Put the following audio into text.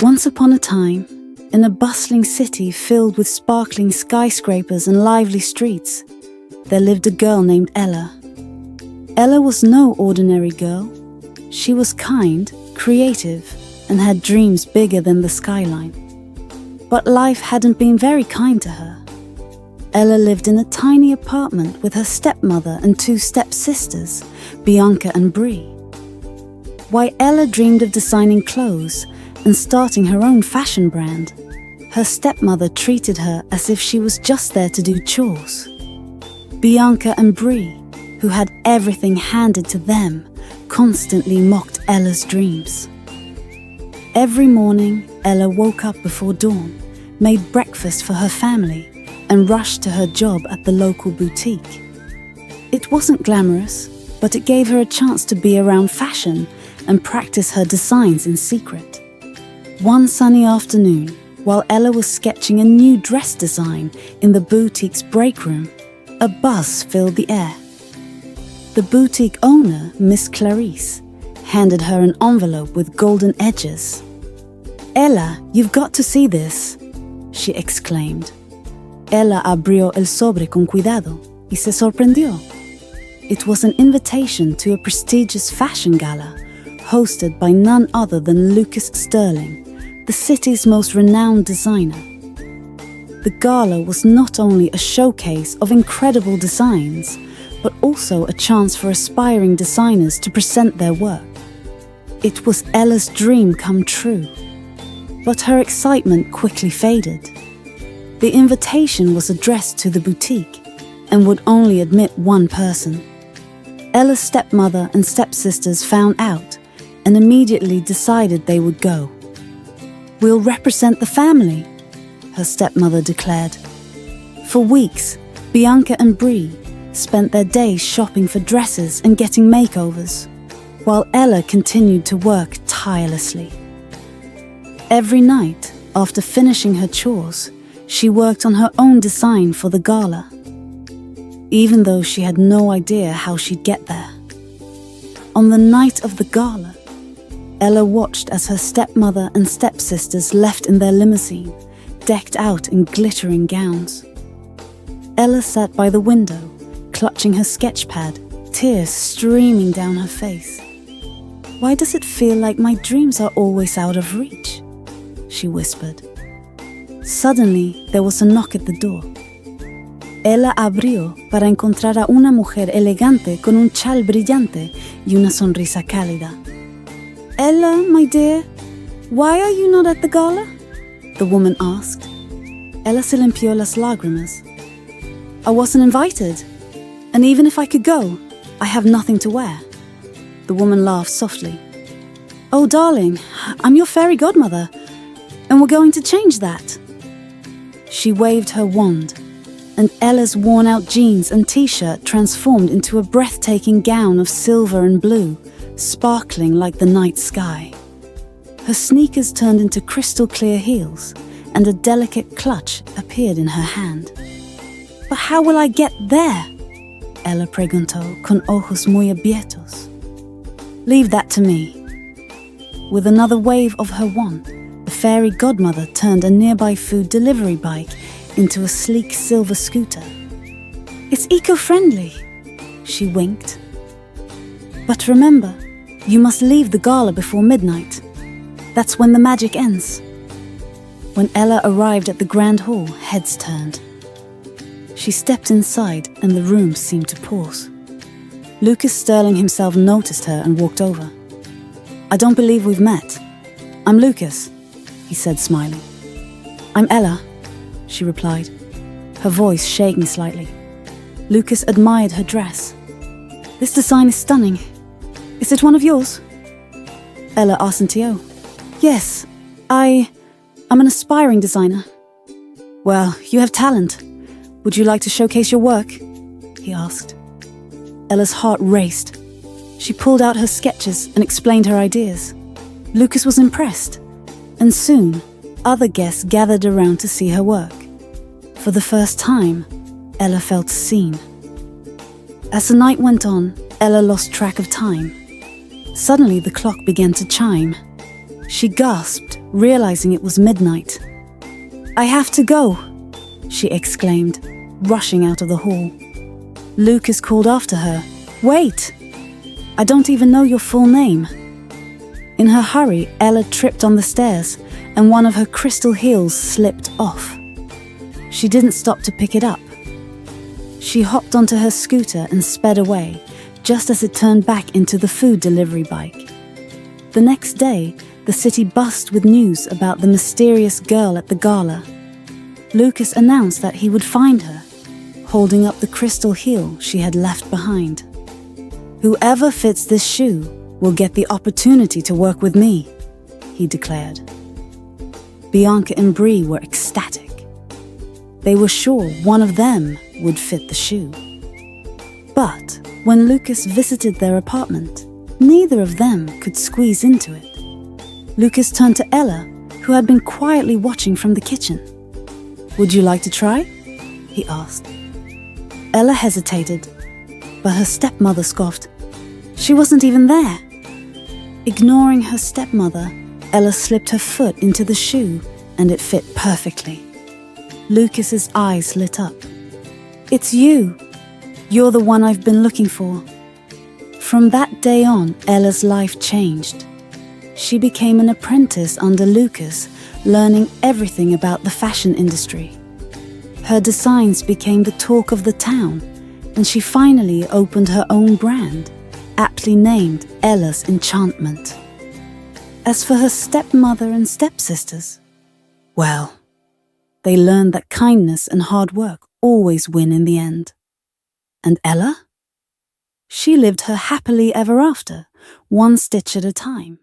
Once upon a time, in a bustling city filled with sparkling skyscrapers and lively streets, there lived a girl named Ella. Ella was no ordinary girl. She was kind, creative, and had dreams bigger than the skyline. But life hadn't been very kind to her. Ella lived in a tiny apartment with her stepmother and two stepsisters, Bianca and Brie. While Ella dreamed of designing clothes and starting her own fashion brand, her stepmother treated her as if she was just there to do chores. Bianca and Brie, who had everything handed to them, constantly mocked Ella's dreams. Every morning, Ella woke up before dawn, made breakfast for her family, and rushed to her job at the local boutique. It wasn't glamorous, but it gave her a chance to be around fashion and practice her designs in secret. One sunny afternoon, while Ella was sketching a new dress design in the boutique's break room, a buzz filled the air. The boutique owner, Miss Clarice, handed her an envelope with golden edges. "Ella, you've got to see this," she exclaimed. Ella abrió el sobre con cuidado y se sorprendió. It was an invitation to a prestigious fashion gala hosted by none other than Lucas Sterling, the city's most renowned designer. The gala was not only a showcase of incredible designs, but also a chance for aspiring designers to present their work. It was Ella's dream come true, but her excitement quickly faded. The invitation was addressed to the boutique and would only admit one person. Ella's stepmother and stepsisters found out and immediately decided they would go. "We'll represent the family," her stepmother declared. For weeks, Bianca and Brie spent their days shopping for dresses and getting makeovers, while Ella continued to work tirelessly. Every night, after finishing her chores, she worked on her own design for the gala, even though she had no idea how she'd get there. On the night of the gala, Ella watched as her stepmother and stepsisters left in their limousine, decked out in glittering gowns. Ella sat by the window, clutching her sketch pad, tears streaming down her face. "Why does it feel like my dreams are always out of reach?" she whispered. Suddenly, there was a knock at the door. Ella abrió para encontrar a una mujer elegante con un chal brillante y una sonrisa cálida. "Ella, my dear, why are you not at the gala?" the woman asked. Ella se limpió las lágrimas. "I wasn't invited, and even if I could go, I have nothing to wear." The woman laughed softly. "Oh, darling, I'm your fairy godmother, and we're going to change that." She waved her wand, and Ella's worn-out jeans and t-shirt transformed into a breathtaking gown of silver and blue, sparkling like the night sky. Her sneakers turned into crystal-clear heels, and a delicate clutch appeared in her hand. "But how will I get there?" Ella preguntó con ojos muy abiertos. "Leave that to me." With another wave of her wand, the fairy godmother turned a nearby food delivery bike into a sleek silver scooter. "It's eco-friendly," she winked. "But remember, you must leave the gala before midnight. That's when the magic ends." When Ella arrived at the grand hall, heads turned. She stepped inside and the room seemed to pause. Lucas Sterling himself noticed her and walked over. "I don't believe we've met. I'm Lucas," he said, smiling. "I'm Ella," she replied, her voice shaking slightly. Lucas admired her dress. "This design is stunning. Is it one of yours?" Ella assentió. "Yes, I'm an aspiring designer." "Well, you have talent. Would you like to showcase your work?" he asked. Ella's heart raced. She pulled out her sketches and explained her ideas. Lucas was impressed, and soon other guests gathered around to see her work. For the first time, Ella felt seen. As the night went on, Ella lost track of time. Suddenly the clock began to chime. She gasped, realizing it was midnight. "I have to go," she exclaimed, rushing out of the hall. Lucas called after her, "Wait! I don't even know your full name." In her hurry, Ella tripped on the stairs and one of her crystal heels slipped off. She didn't stop to pick it up. She hopped onto her scooter and sped away, just as it turned back into the food delivery bike. The next day, the city buzzed with news about the mysterious girl at the gala. Lucas announced that he would find her, holding up the crystal heel she had left behind. "Whoever fits this shoe will get the opportunity to work with me," he declared. Bianca and Bree were ecstatic. They were sure one of them would fit the shoe. But when Lucas visited their apartment, neither of them could squeeze into it. Lucas turned to Ella, who had been quietly watching from the kitchen. "Would you like to try?" he asked. Ella hesitated, but her stepmother scoffed. She wasn't even there. Ignoring her stepmother, Ella slipped her foot into the shoe and it fit perfectly. Lucas's eyes lit up. "It's you. You're the one I've been looking for." From that day on, Ella's life changed. She became an apprentice under Lucas, learning everything about the fashion industry. Her designs became the talk of the town, and she finally opened her own brand, aptly named Ella's Enchantment. As for her stepmother and stepsisters, well, they learned that kindness and hard work always win in the end. And Ella? She lived her happily ever after, one stitch at a time.